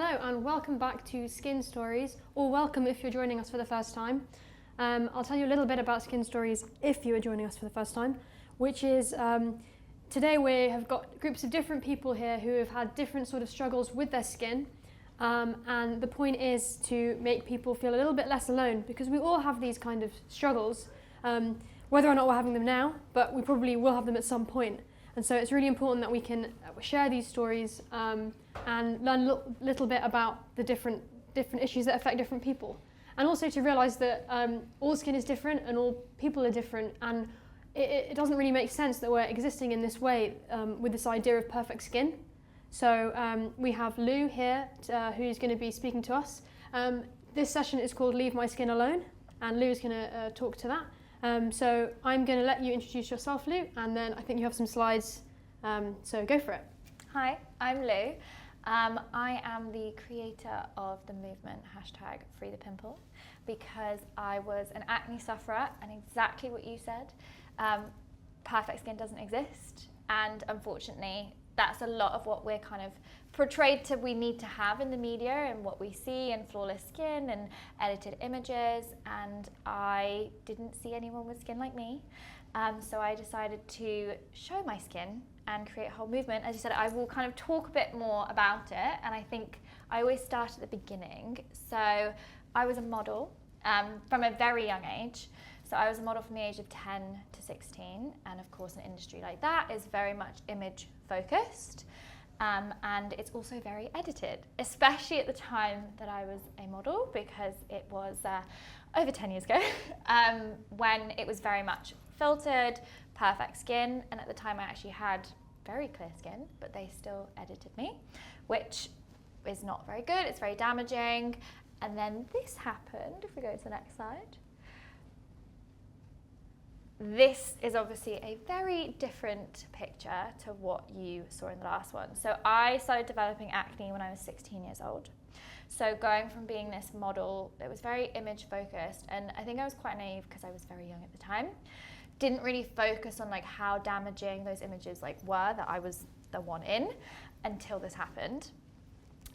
Hello and welcome back to Skin Stories, or welcome if you're joining us for the first time. I'll tell you a little bit about Skin Stories if you are joining us for the first time, which is today we have got groups of different people here who have had different sort of struggles with their skin, and the point is to make people feel a little bit less alone, because we all have these kind of struggles, whether or not we're having them now, but we probably will have them at some point. And so it's really important that we can share these stories and learn a little bit about the different issues that affect different people. And also to realise that all skin is different and all people are different, and it doesn't really make sense that we're existing in this way with this idea of perfect skin. So we have Lou here who's going to be speaking to us. This session is called Leave My Skin Alone, and Lou is going to talk to that. So I'm going to let you introduce yourself, Lou, and then I think you have some slides, so go for it. Hi, I'm Lou. I am the creator of the movement #FreeThePimple because I was an acne sufferer, and exactly what you said, perfect skin doesn't exist, and unfortunately that's a lot of what we're kind of portrayed to we need to have in the media and what we see, and flawless skin and edited images, and I didn't see anyone with skin like me, so I decided to show my skin and create a whole movement. As you said, I will kind of talk a bit more about it, and I think I always start at the beginning. So I was a model from a very young age. So I was a model from the age of 10 to 16, and of course an industry like that is very much image focused, and it's also very edited, especially at the time that I was a model, because it was over 10 years ago, when it was very much filtered, perfect skin, and at the time I actually had very clear skin, but they still edited me, which is not very good, it's very damaging. And then this happened, if we go to the next slide. This is obviously a very different picture to what you saw in the last one. So I started developing acne when I was 16 years old. So going from being this model that was very image focused, and I think I was quite naive because I was very young at the time, didn't really focus on like how damaging those images like were that I was the one in, until this happened,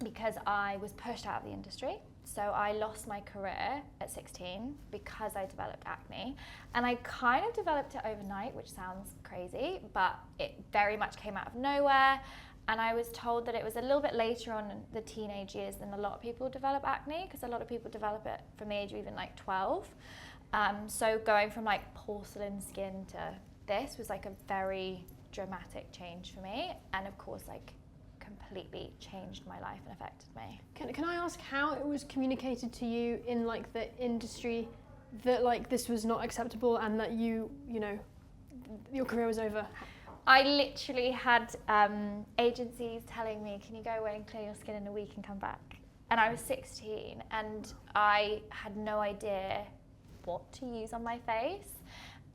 because I was pushed out of the industry. So I lost my career at 16 because I developed acne, and I kind of developed it overnight, which sounds crazy, but it very much came out of nowhere. And I was told that it was a little bit later on in the teenage years than a lot of people develop acne, because a lot of people develop it from the age of even like 12. So going from like porcelain skin to this was like a very dramatic change for me, and of course like completely changed my life and affected me. Can I ask how it was communicated to you in like the industry that like this was not acceptable and that you know, your career was over? I literally had agencies telling me, can you go away and clear your skin in a week and come back? And I was 16 and I had no idea what to use on my face.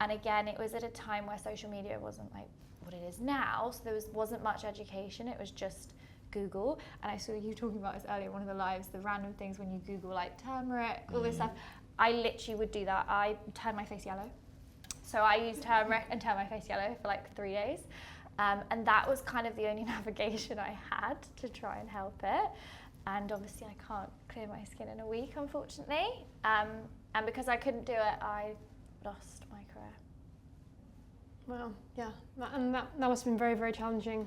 And again, it was at a time where social media wasn't like what it is now, so there wasn't much education, it was just Google. And I saw you talking about this earlier in one of the lives, the random things when you Google like turmeric, all this stuff. I literally would do that. I turned my face yellow. So I used turmeric and turned my face yellow for like 3 days. And that was kind of the only navigation I had to try and help it. And obviously I can't clear my skin in a week, unfortunately. And because I couldn't do it, I lost my career. Wow, yeah, and that must have been very, very challenging.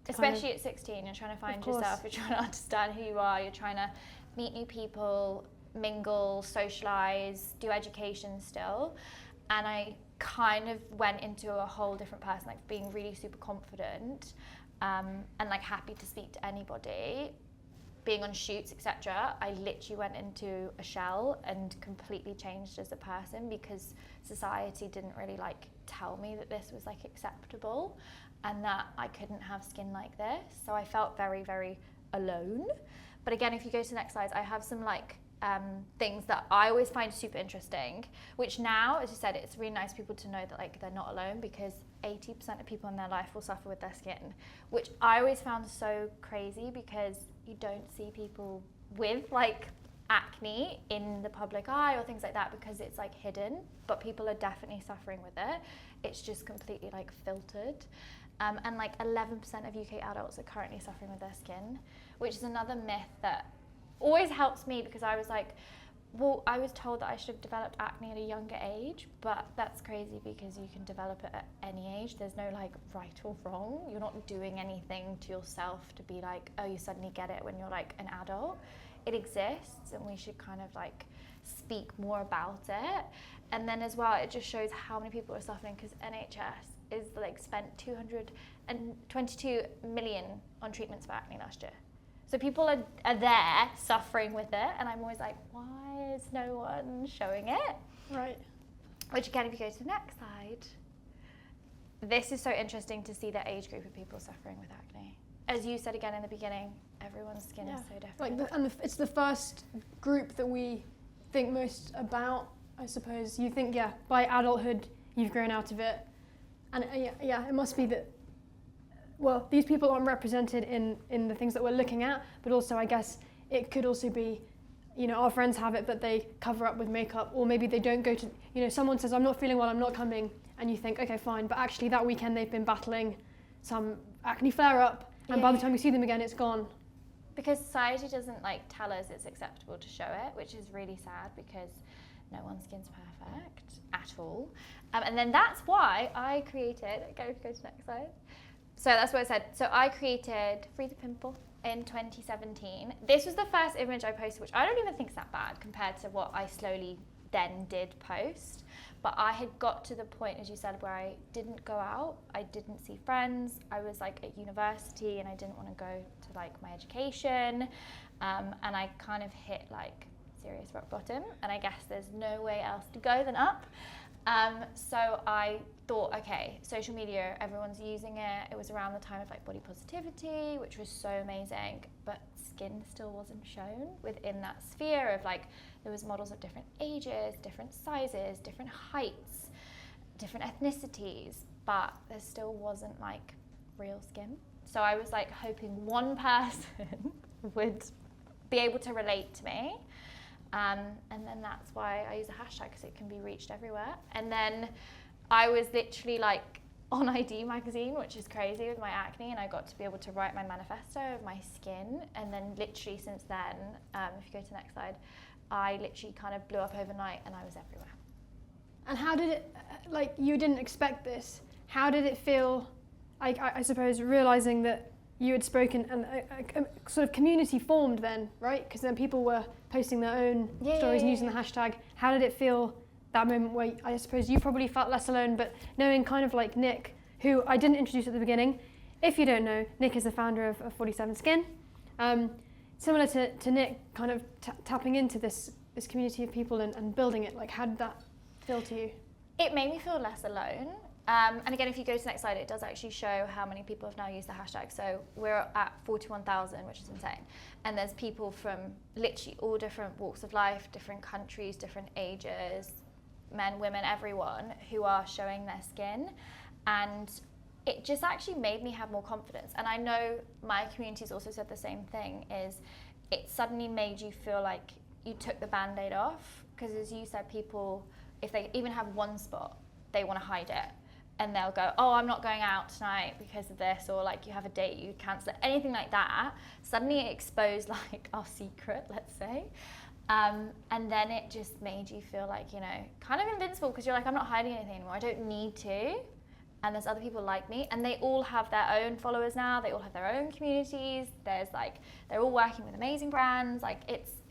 Especially at 16, you're trying to find yourself, you're trying to understand who you are, you're trying to meet new people, mingle, socialise, do education still. And I kind of went into a whole different person, like being really super confident and like happy to speak to anybody, being on shoots, etc. I literally went into a shell and completely changed as a person, because society didn't really like tell me that this was like acceptable and that I couldn't have skin like this. So I felt very, very alone. But again, if you go to the next slide, I have some like things that I always find super interesting, which now, as you said, it's really nice for people to know that like they're not alone, because 80% of people in their life will suffer with their skin, which I always found so crazy, because you don't see people with like acne in the public eye or things like that, because it's like hidden, but people are definitely suffering with it. It's just completely like filtered. And like 11% of UK adults are currently suffering with their skin, which is another myth that always helps me, because I was like, well, I was told that I should have developed acne at a younger age, but that's crazy because you can develop it at any age. There's no like right or wrong. You're not doing anything to yourself to be like, oh, you suddenly get it when you're like an adult. It exists, and we should kind of like speak more about it. And then as well, it just shows how many people are suffering, because NHS is like spent 222 million on treatments for acne last year. So people are there suffering with it, and I'm always like, why is no one showing it? Right. Which again, if you go to the next slide, this is so interesting to see the age group of people suffering with acne. As you said again in the beginning, everyone's skin is so different. Like it's the first group that we think most about, I suppose. You think, yeah, by adulthood, you've grown out of it. And it must be that, well, these people aren't represented in the things that we're looking at, but also I guess it could also be, you know, our friends have it, but they cover up with makeup, or maybe they don't go to, you know, someone says, I'm not feeling well, I'm not coming, and you think, okay, fine, but actually that weekend they've been battling some acne flare-up, and by the time you see them again, it's gone. Because society doesn't like tell us it's acceptable to show it, which is really sad, because no one's skin's perfect at all. And then that's why I created, go to the next slide. So that's what I said. So I created FreeThePimple in 2017. This was the first image I posted, which I don't even think is that bad compared to what I slowly then did post. But I had got to the point, as you said, where I didn't go out, I didn't see friends, I was like at university and I didn't want to go to like my education, and I kind of hit like serious rock bottom, and I guess there's no way else to go than up. So I thought, okay, social media, everyone's using it. It was around the time of like body positivity, which was so amazing, but skin still wasn't shown within that sphere of like, there was models of different ages, different sizes, different heights, different ethnicities, but there still wasn't like real skin. So I was like hoping one person would be able to relate to me. And then that's why I use a hashtag, because it can be reached everywhere. And then I was literally like on ID magazine, which is crazy, with my acne, and I got to be able to write my manifesto of my skin. And then literally since then, if you go to the next slide, I literally kind of blew up overnight and I was everywhere. And how did it, like, you didn't expect this, how did it feel, I suppose, realising that you had spoken and a sort of community formed then, right? Because then people were posting their own stories and using the hashtag. How did it feel, that moment where I suppose you probably felt less alone, but knowing kind of like Nick, who I didn't introduce at the beginning. If you don't know, Nick is the founder of 47 Skin. Similar to Nick, kind of tapping into this community of people and building it. Like, how did that feel to you? It made me feel less alone. And again, if you go to the next slide, it does actually show how many people have now used the hashtag. So we're at 41,000, which is insane. And there's people from literally all different walks of life, different countries, different ages, men, women, everyone, who are showing their skin. And it just actually made me have more confidence. And I know my community's also said the same thing, is it suddenly made you feel like you took the Band-Aid off. Because as you said, people, if they even have one spot, they want to hide it. And they'll go, oh, I'm not going out tonight because of this, or like you have a date, you cancel it, anything like that. Suddenly it exposed like our secret, let's say. And then it just made you feel like, you know, kind of invincible, because you're like, I'm not hiding anything anymore, I don't need to. And there's other people like me, and they all have their own followers now, they all have their own communities, there's like, they're all working with amazing brands. Like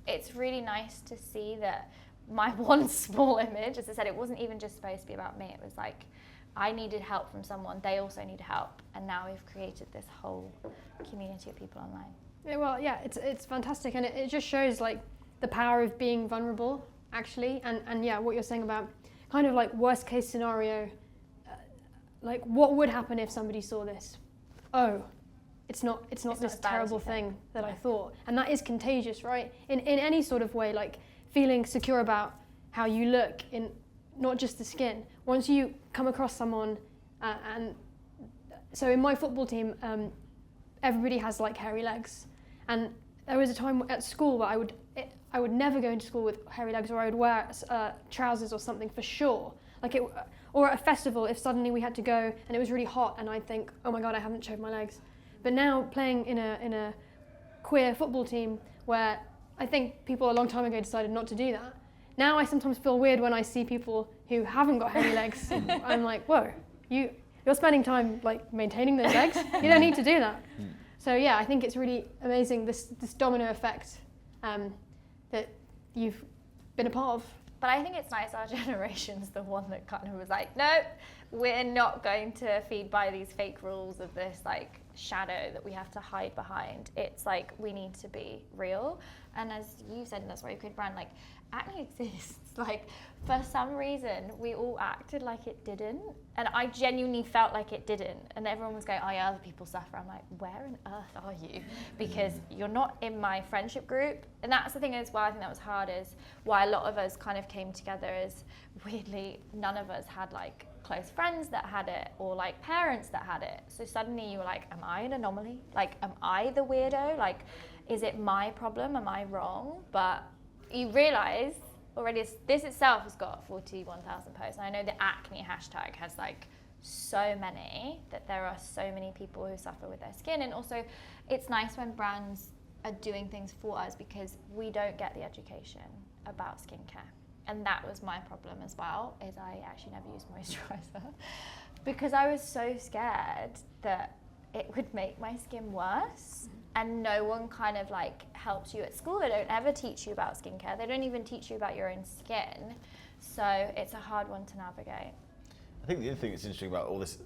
it's really nice to see that my one small image, as I said, it wasn't even just supposed to be about me, it was like, I needed help from someone, they also need help, and now we've created this whole community of people online. Yeah, well, yeah, it's fantastic, and it just shows like the power of being vulnerable, actually, and yeah, what you're saying about kind of like worst case scenario, like what would happen if somebody saw this? Oh, it's not this terrible thing that I thought, and that is contagious, right? In any sort of way, like feeling secure about how you look in not just the skin. Once you come across someone, and so in my football team, everybody has like hairy legs, and there was a time at school where I would never go into school with hairy legs, or I would wear trousers or something for sure. Like or at a festival, if suddenly we had to go and it was really hot, and I'd think, oh my god, I haven't shaved my legs. But now playing in a queer football team where I think people a long time ago decided not to do that. Now I sometimes feel weird when I see people who haven't got hairy legs. I'm like, whoa, you're spending time like maintaining those legs. You don't need to do that. So yeah, I think it's really amazing, this domino effect that you've been a part of. But I think it's nice our generation's the one that kind of was like, nope, we're not going to feed by these fake rules of this like shadow that we have to hide behind. It's like we need to be real. And as you said, and that's why you could brand, like acne exists. Like for some reason we all acted like it didn't, and I genuinely felt like it didn't, and everyone was going, oh yeah, other people suffer. I'm like, where on earth are you? Because you're not in my friendship group. And that's the thing as well, I think that was hard, is why a lot of us kind of came together, is weirdly none of us had like close friends that had it, or like parents that had it. So suddenly you were like, am I an anomaly? Like, am I the weirdo? Like, is it my problem? Am I wrong? But you realise already this itself has got 41,000 posts. And I know the acne hashtag has like so many, that there are so many people who suffer with their skin. And also it's nice when brands are doing things for us, because we don't get the education about skincare. And that was my problem as well, is I actually never used moisturiser because I was so scared that it would make my skin worse. And no one kind of like helps you at school. They don't ever teach you about skincare. They don't even teach you about your own skin. So it's a hard one to navigate. I think the other thing that's interesting about all this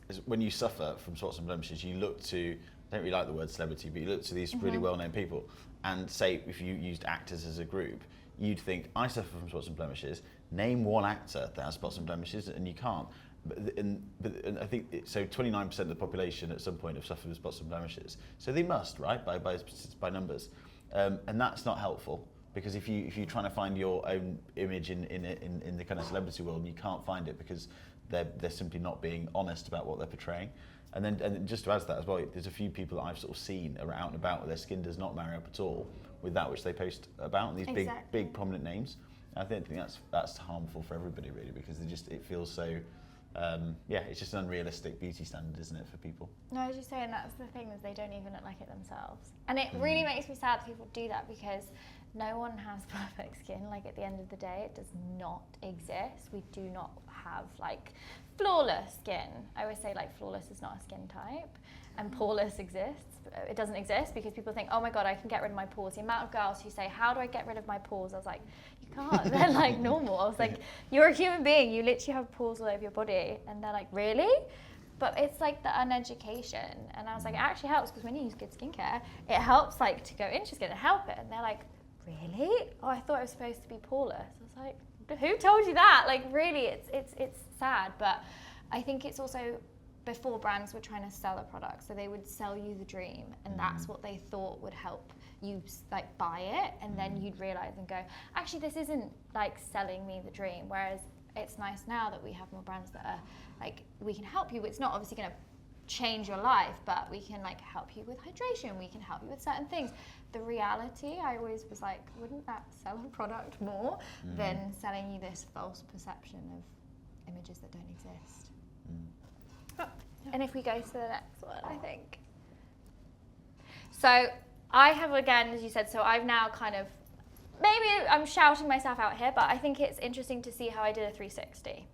is when you suffer from spots and blemishes, you look to, I don't really like the word celebrity, but you look to these really well-known people, and say if you used actors as a group, you'd think, I suffer from spots and blemishes, name one actor that has spots and blemishes, and you can't. But I think, so 29% of the population at some point have suffered with spots and blemishes. So they must, right, by numbers. And that's not helpful, because if you're trying to find your own image in the kind of celebrity world, you can't find it because they're simply not being honest about what they're portraying. And just to add to that as well, there's a few people that I've sort of seen are out and about where their skin does not marry up at all with that which they post about, and these big prominent names. I think that's harmful for everybody really, because it feels so. It's just an unrealistic beauty standard, isn't it, for people? No, I was just saying that's the thing, is they don't even look like it themselves. And it really makes me sad that people do that, because no one has perfect skin. Like at the end of the day, it does not exist. We do not have like flawless skin. I always say like flawless is not a skin type, and poreless exists. It doesn't exist because people think, oh my God, I can get rid of my pores. The amount of girls who say, how do I get rid of my pores? I was like, you can't. They're like normal. I was like, you're a human being. You literally have pores all over your body. And they're like, really? But it's like the uneducation. And I was like, it actually helps, because when you use good skincare, it helps like to go into skin and help it. And they're like, really? Oh, I thought it was supposed to be poreless. I was like, who told you that? Like really, it's sad. But I think it's also, before brands were trying to sell a product, so they would sell you the dream, and that's what they thought would help you like buy it, and then you'd realize and go, actually this isn't like selling me the dream. Whereas it's nice now that we have more brands that are like, we can help you. It's not obviously going to change your life, but we can like help you with hydration, we can help you with certain things. The reality, I always was like, wouldn't that sell a product more than selling you this false perception of images that don't exist? And if we go to the next one, I think. So I have, again, as you said, so I've now kind of, maybe I'm shouting myself out here, but I think it's interesting to see how I did a 360.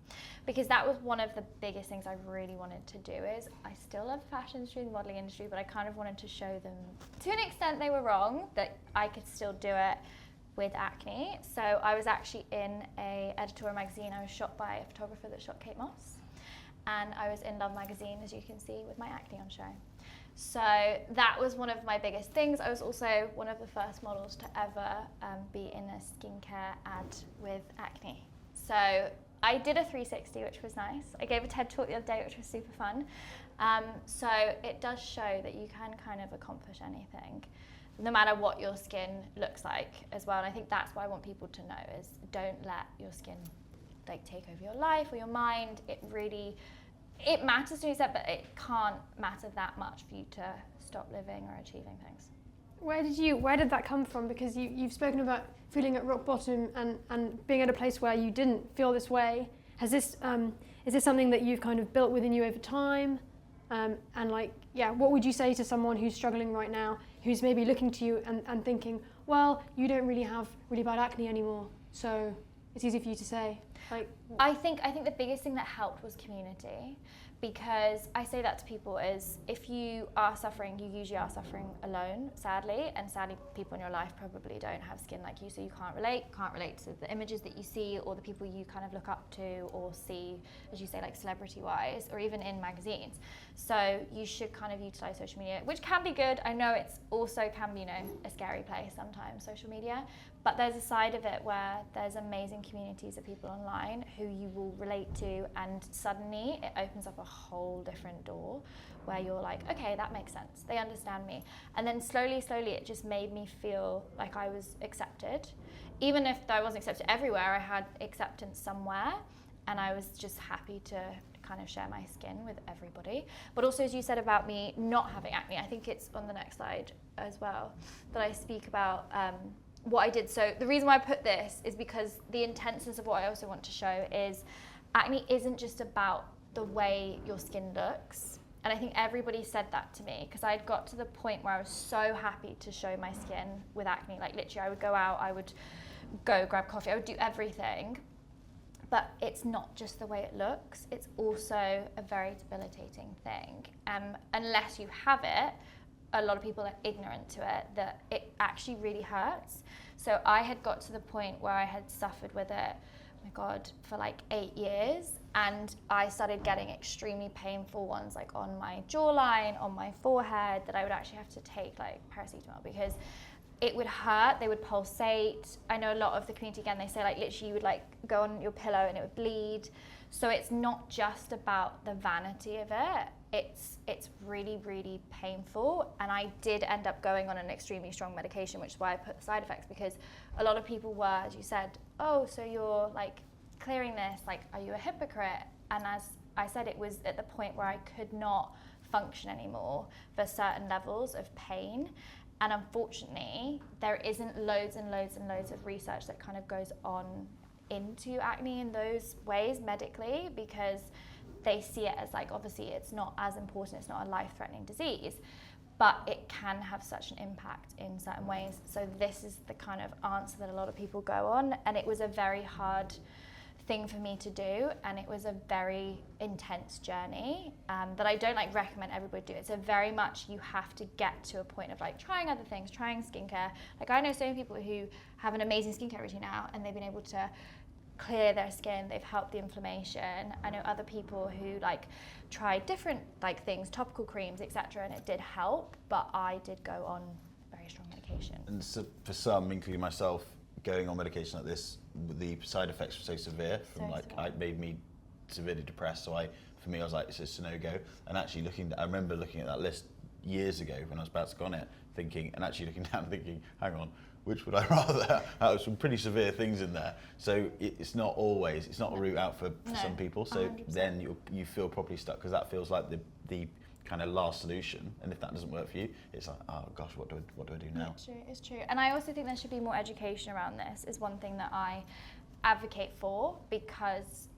Because that was one of the biggest things I really wanted to do, is I still love the fashion industry, the modelling industry, but I kind of wanted to show them, to an extent they were wrong, that I could still do it with acne. So I was actually in a editorial magazine. I was shot by a photographer that shot Kate Moss. And I was in Love magazine, as you can see, with my acne on show. So that was one of my biggest things. I was also one of the first models to ever be in a skincare ad with acne. So I did a 360, which was nice. I gave a TED talk the other day, which was super fun. So it does show that you can kind of accomplish anything, no matter what your skin looks like as well. And I think that's what I want people to know, is don't let your skin like take over your life or your mind. It matters to an extent, but it can't matter that much for you to stop living or achieving things. Where did that come from? Because you've spoken about feeling at rock bottom and being at a place where you didn't feel this way. Is this something that you've kind of built within you over time? And like, yeah, what would you say to someone who's struggling right now, who's maybe looking to you and thinking, well, you don't really have really bad acne anymore, so it's easy for you to say. Like, I think the biggest thing that helped was community, because I say that to people is, if you are suffering, you usually are suffering alone, sadly, and sadly people in your life probably don't have skin like you, so you can't relate to the images that you see or the people you kind of look up to or see, as you say, like celebrity wise, or even in magazines. So you should kind of utilize social media, which can be good. I know it's also can be, you know, a scary place sometimes, social media, but there's a side of it where there's amazing communities of people online who you will relate to, and suddenly it opens up a whole different door where you're like, okay, that makes sense. They understand me. And then slowly, it just made me feel like I was accepted. Even if I wasn't accepted everywhere, I had acceptance somewhere, and I was just happy to kind of share my skin with everybody. But also, as you said about me not having acne, I think it's on the next slide as well, that I speak about what I did. So the reason why I put this is because the intenseness of what I also want to show is acne isn't just about the way your skin looks. And I think everybody said that to me, because I'd got to the point where I was so happy to show my skin with acne. Like literally I would go out, I would go grab coffee, I would do everything. But it's not just the way it looks, it's also a very debilitating thing. Unless you have it, a lot of people are ignorant to it, that it actually really hurts. So I had got to the point where I had suffered with it, oh my God, for like 8 years. And I started getting extremely painful ones, like on my jawline, on my forehead, that I would actually have to take like paracetamol, because it would hurt, they would pulsate. I know a lot of the community, again, they say like literally you would like go on your pillow and it would bleed. So it's not just about the vanity of it. It's really, really painful. And I did end up going on an extremely strong medication, which is why I put the side effects, because a lot of people were, as you said, oh, so you're like clearing this, like, are you a hypocrite? And as I said, it was at the point where I could not function anymore for certain levels of pain. And unfortunately, there isn't loads and loads and loads of research that kind of goes on into acne in those ways medically, because they see it as like, obviously it's not as important, it's not a life-threatening disease, but it can have such an impact in certain ways. So this is the kind of answer that a lot of people go on, and it was a very hard thing for me to do, and it was a very intense journey that I don't like recommend everybody do. It's a very much, you have to get to a point of like trying other things, trying skincare. Like I know so many people who have an amazing skincare routine now, and they've been able to clear their skin, they've helped the inflammation. I know other people who like tried different like things, topical creams, etc., and it did help, but I did go on very strong medication. And so for some, including myself, going on medication like this, the side effects were so severe, it made me severely depressed. So for me, I was like, it's just a no-go. And actually I remember looking at that list years ago when I was about to go on it, thinking, and actually looking down and thinking, hang on, which would I rather? There some pretty severe things in there. So it's not a route out for some people. So 100%. Then you feel properly stuck, because that feels like the kind of last solution. And if that doesn't work for you, it's like, oh gosh, what do I do now? It's true. And I also think there should be more education around this, is one thing that I advocate for, because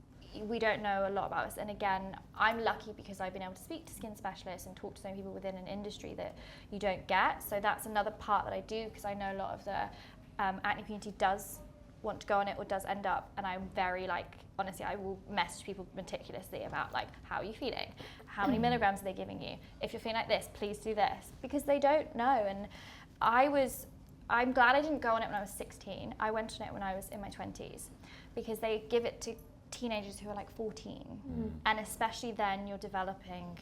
we don't know a lot about this. And again, I'm lucky because I've been able to speak to skin specialists and talk to so many people within an industry that you don't get. So that's another part that I do, because I know a lot of the acne community does want to go on it or does end up, and I'm very like, honestly, I will message people meticulously about like, how are you feeling? How many milligrams are they giving you? If you're feeling like this, please do this, because they don't know. And I'm glad I didn't go on it when I was 16. I went on it when I was in my 20s, because they give it to teenagers who are like 14. And especially then you're developing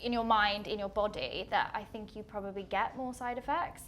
in your mind, in your body, that I think you probably get more side effects.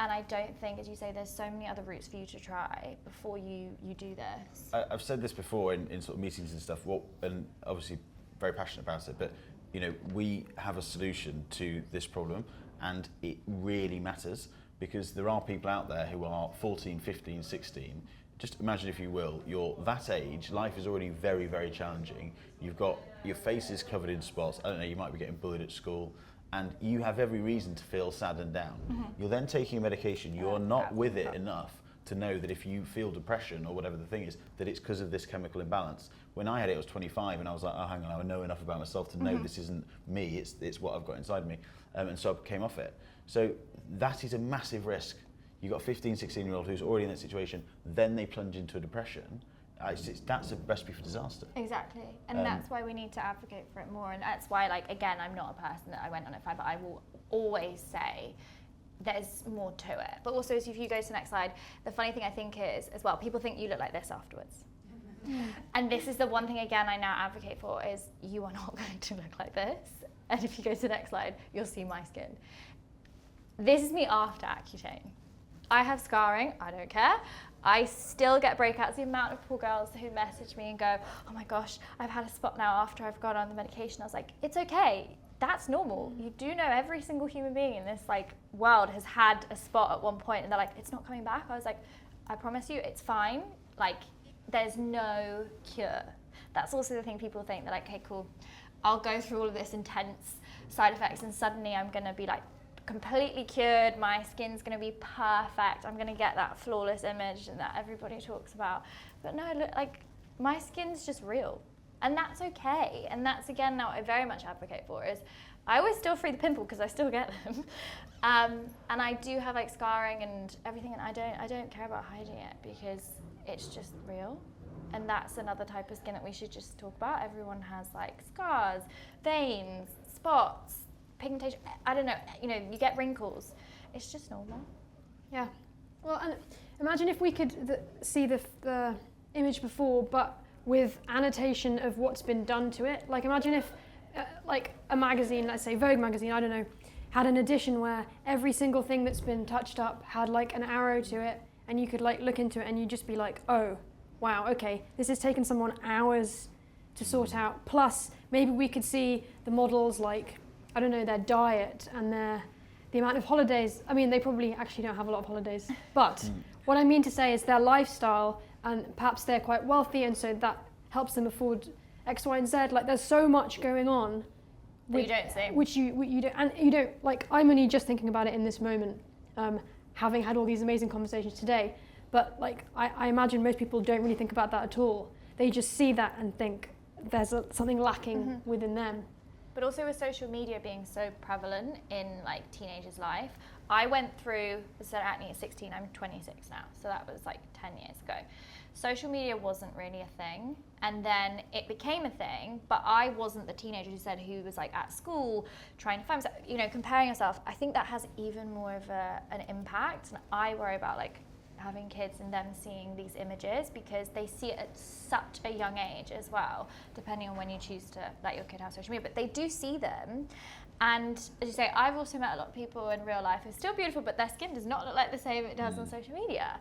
And I don't think, as you say, there's so many other routes for you to try before you do this. I've said this before in sort of meetings and stuff, and obviously very passionate about it, but you know, we have a solution to this problem, and it really matters, because there are people out there who are 14, 15, 16. Just imagine, if you will, you're that age, life is already very, very challenging. You've got, your face is covered in spots, I don't know, you might be getting bullied at school, and you have every reason to feel sad and down. You're then taking a medication, you're not with it enough to know that if you feel depression or whatever the thing is, that it's because of this chemical imbalance. When I had it, I was 25, and I was like, oh, hang on, I know enough about myself to know this isn't me, it's what I've got inside me. And so I came off it. So that is a massive risk. You've got a 15, 16-year-old who's already in that situation, then they plunge into a depression. That's a recipe for disaster. Exactly, and that's why we need to advocate for it more, and that's why, like, again, I'm not a person that I went on it for, but I will always say there's more to it. But also, if you go to the next slide, the funny thing I think is, as well, people think you look like this afterwards. And this is the one thing, again, I now advocate for, is you are not going to look like this. And if you go to the next slide, you'll see my skin. This is me after Accutane. I have scarring, I don't care. I still get breakouts. The amount of poor girls who message me and go, oh my gosh, I've had a spot now after I've gone on the medication. I was like, it's okay. That's normal. You do know every single human being in this like world has had a spot at one point, and they're like, it's not coming back. I was like, I promise you, it's fine. Like, there's no cure. That's also the thing people think. They're like, okay, cool. I'll go through all of this intense side effects and suddenly I'm gonna be like completely cured, my skin's gonna be perfect, I'm gonna get that flawless image that everybody talks about. But no, look, like, my skin's just real. And that's okay. And that's, again, now I very much advocate for is, I always still free the pimple because I still get them. And I do have like scarring and everything, and I don't care about hiding it because it's just real. And that's another type of skin that we should just talk about. Everyone has like scars, veins, spots, pigmentation, I don't know, you know, you get wrinkles. It's just normal. Yeah. Well, and imagine if we could see the image before, but with annotation of what's been done to it. Like, imagine if, like, a magazine, let's say Vogue magazine, I don't know, had an edition where every single thing that's been touched up had like an arrow to it, and you could like look into it and you'd just be like, oh, wow, okay, this has taken someone hours to sort out. Plus, maybe we could see the models, like, I don't know, their diet and the amount of holidays. I mean, they probably actually don't have a lot of holidays. But what I mean to say is their lifestyle, and perhaps they're quite wealthy, and so that helps them afford X, Y, and Z. Like, there's so much going on. That you don't see. Which you don't, and you don't, like, I'm only just thinking about it in this moment, having had all these amazing conversations today. But like, I imagine most people don't really think about that at all. They just see that and think there's something lacking within them. But also with social media being so prevalent in like teenagers' life, I went through, I said acne at 16, I'm 26 now, so that was like 10 years ago. Social media wasn't really a thing, and then it became a thing, but I wasn't the teenager who was like at school trying to find myself, you know, comparing yourself. I think that has even more of an impact, and I worry about like having kids and them seeing these images because they see it at such a young age as well, depending on when you choose to let your kid have social media, but they do see them. And as you say, I've also met a lot of people in real life who are still beautiful, but their skin does not look like the same it does on social media.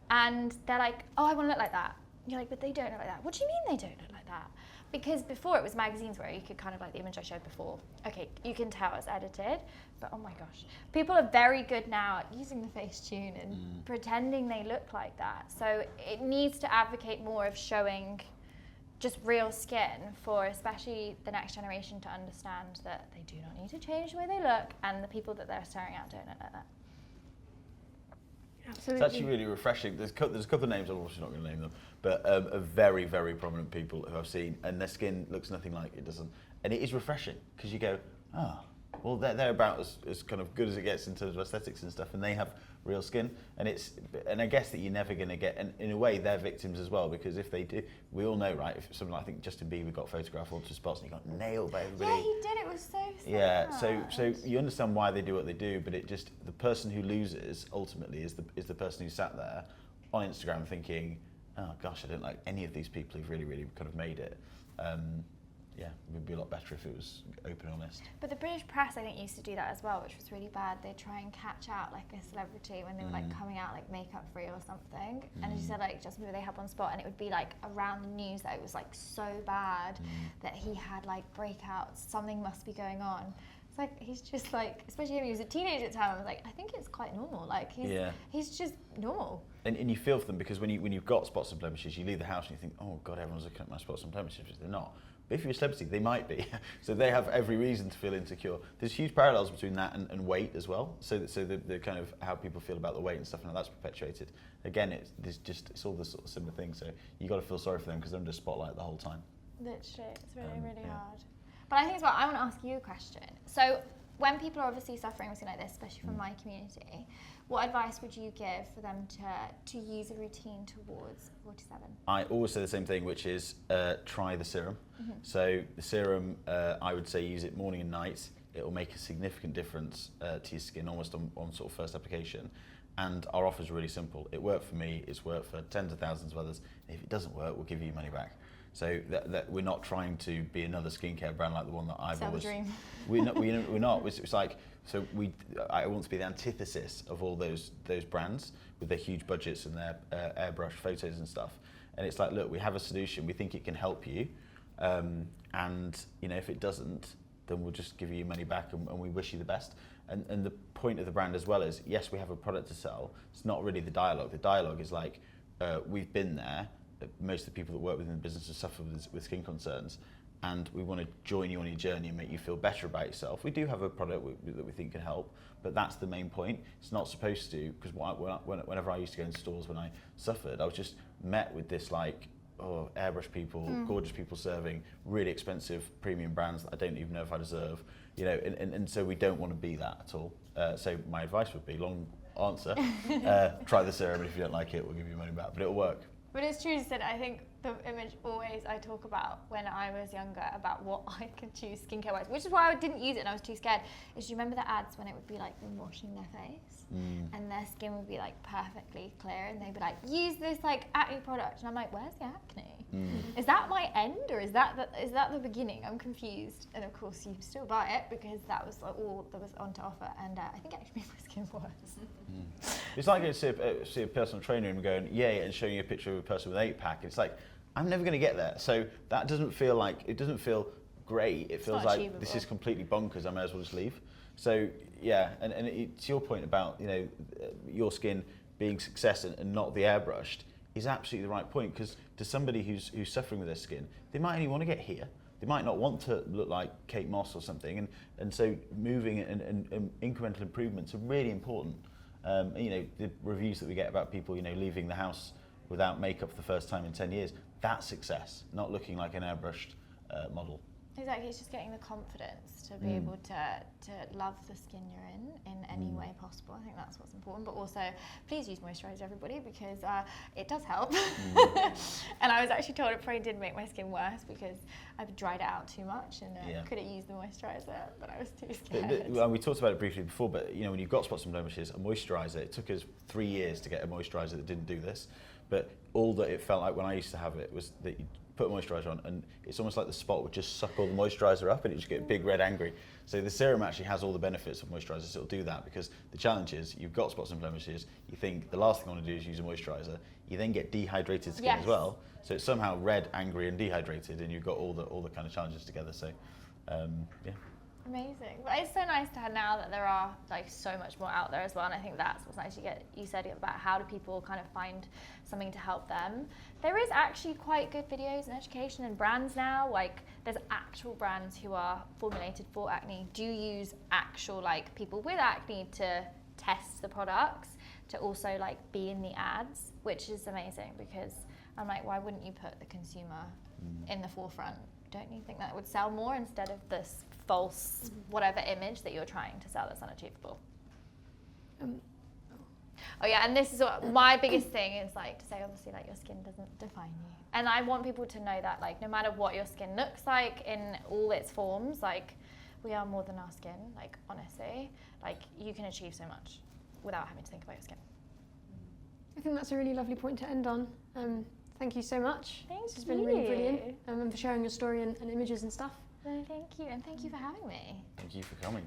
And they're like, oh, I want to look like that. You're like, but they don't look like that. What do you mean they don't look like that? Because before it was magazines where you could kind of like the image I showed before. Okay, you can tell it's edited, but oh my gosh. People are very good now at using the Facetune and pretending they look like that. So it needs to advocate more of showing just real skin for especially the next generation to understand that they do not need to change the way they look, and the people that they're staring at don't look like that. Absolutely. It's actually really refreshing. There's a couple of names, I'm obviously not going to name them, but of very, very prominent people who I've seen, and their skin looks nothing like it doesn't. And it is refreshing, because you go, oh, well, they're about as kind of good as it gets in terms of aesthetics and stuff, and they have real skin. And I guess that you're never going to get, and in a way, they're victims as well, because if they do, we all know, right, if someone, I think Justin Bieber got photographed all to spots and he got nailed by everybody. Yeah, he did, it was so sad. Yeah, so you understand why they do what they do, but it just, the person who loses ultimately is the person who sat there on Instagram thinking, oh gosh, I don't like any of these people who've really, really kind of made it. Yeah, it would be a lot better if it was open and honest. But the British press, I think, used to do that as well, which was really bad. They'd try and catch out like a celebrity when they were like coming out like makeup free or something. And as you said, like Justin Bieber, they had one spot, and it would be like around the news that it was like so bad that he had like breakouts. Something must be going on. It's like he's just like, especially him, he was a teenager at the time. I was like, I think it's quite normal. Like he's just normal. And you feel for them, because when you've got spots and blemishes, you leave the house and you think, oh God, everyone's looking at my spots and blemishes. They're not. But if you're a celebrity, they might be. So they have every reason to feel insecure. There's huge parallels between that and weight as well. So the kind of how people feel about the weight and stuff, and that's perpetuated. Again, it's all the sort of similar things. So you got to feel sorry for them because they're under spotlight the whole time. Literally, it's really, really hard. But I think as well, I want to ask you a question. So when people are obviously suffering with something like this, especially from my community, what advice would you give for them to use a routine towards 47? I always say the same thing, which is try the serum. So the serum, I would say use it morning and night. It will make a significant difference to your skin almost on sort of first application. And our offer is really simple. It worked for me, it's worked for tens of thousands of others. If it doesn't work, we'll give you your money back. So that we're not trying to be another skincare brand like the one that I've always... dream. We're not. It's like, so I want to be the antithesis of all those brands with their huge budgets and their airbrush photos and stuff. And it's like, look, we have a solution. We think it can help you. And if it doesn't, then we'll just give you your money back and we wish you the best. And the point of the brand as well is, yes, we have a product to sell. It's not really the dialogue. The dialogue is like, we've been there. Most of the people that work within the business have suffered with skin concerns, and we want to join you on your journey and make you feel better about yourself. We do have a product that we think can help, but that's the main point. It's not supposed to, because whenever I used to go in stores when I suffered, I was just met with this like, oh, airbrush people, gorgeous people serving really expensive premium brands that I don't even know if I deserve, and so we don't want to be that at all. So my advice would be, long answer, try the serum, and if you don't like it, we'll give you your money back, but it'll work. But it's true, said. I think the image always I talk about when I was younger about what I could choose skincare wise, which is why I didn't use it and I was too scared, is you remember the ads when it would be like them washing their face and their skin would be like perfectly clear and they'd be like, use this like acne product, and I'm like, where's the acne? Is that my end or is that the beginning? I'm confused. And of course you still buy it because that was like all that was on to offer, and I think it actually made my skin worse. It's like going to see a personal trainer and going, yay, and showing you a picture of a person with an 8-pack. It's like, I'm never going to get there. So that doesn't feel great. It feels like achievable. This is completely bonkers. I may as well just leave. So yeah, and to your point about your skin being success and not the airbrushed is absolutely the right point, because to somebody who's suffering with their skin, they might only want to get here. They might not want to look like Kate Moss or something, and so moving and incremental improvements are really important. The reviews that we get about people leaving the house without makeup for the first time in 10 years, that's success, not looking like an airbrushed model. Exactly, it's just getting the confidence to be able to love the skin you're in any way possible. I think that's what's important. But also, please use moisturiser, everybody, because it does help. And I was actually told it probably did make my skin worse because I've dried it out too much and couldn't use the moisturiser, but I was too scared. Well, we talked about it briefly before, but when you've got spots and blemishes, a moisturiser, it took us 3 years to get a moisturiser that didn't do this. But all that it felt like when I used to have it was that you put a moisturiser on and it's almost like the spot would just suck all the moisturiser up and it just get big, red, angry. So the serum actually has all the benefits of moisturiser, so it'll do that, because the challenge is you've got spots and blemishes, you think the last thing I want to do is use a moisturiser, you then get dehydrated skin as well, so it's somehow red, angry and dehydrated, and you've got all the kind of challenges together. So yeah. Amazing. But it's so nice to have now that there are like so much more out there as well, and I think that's what's nice. You said about how do people kind of find something to help them. There is actually quite good videos and education and brands now. Like there's actual brands who are formulated for acne, do use actual like people with acne to test the products, to also like be in the ads, which is amazing, because I'm like, why wouldn't you put the consumer in the forefront? Don't you think that would sell more instead of this false whatever image that you're trying to sell that's unachievable? Oh yeah, and this is what my biggest thing is, like, to say obviously like your skin doesn't define you. And I want people to know that, like, no matter what your skin looks like in all its forms, like, we are more than our skin, like, honestly. Like, you can achieve so much without having to think about your skin. I think that's a really lovely point to end on. Thank you so much. Thank This has been really brilliant, and for sharing your story and images and stuff. No, thank you, and thank you for having me. Thank you for coming.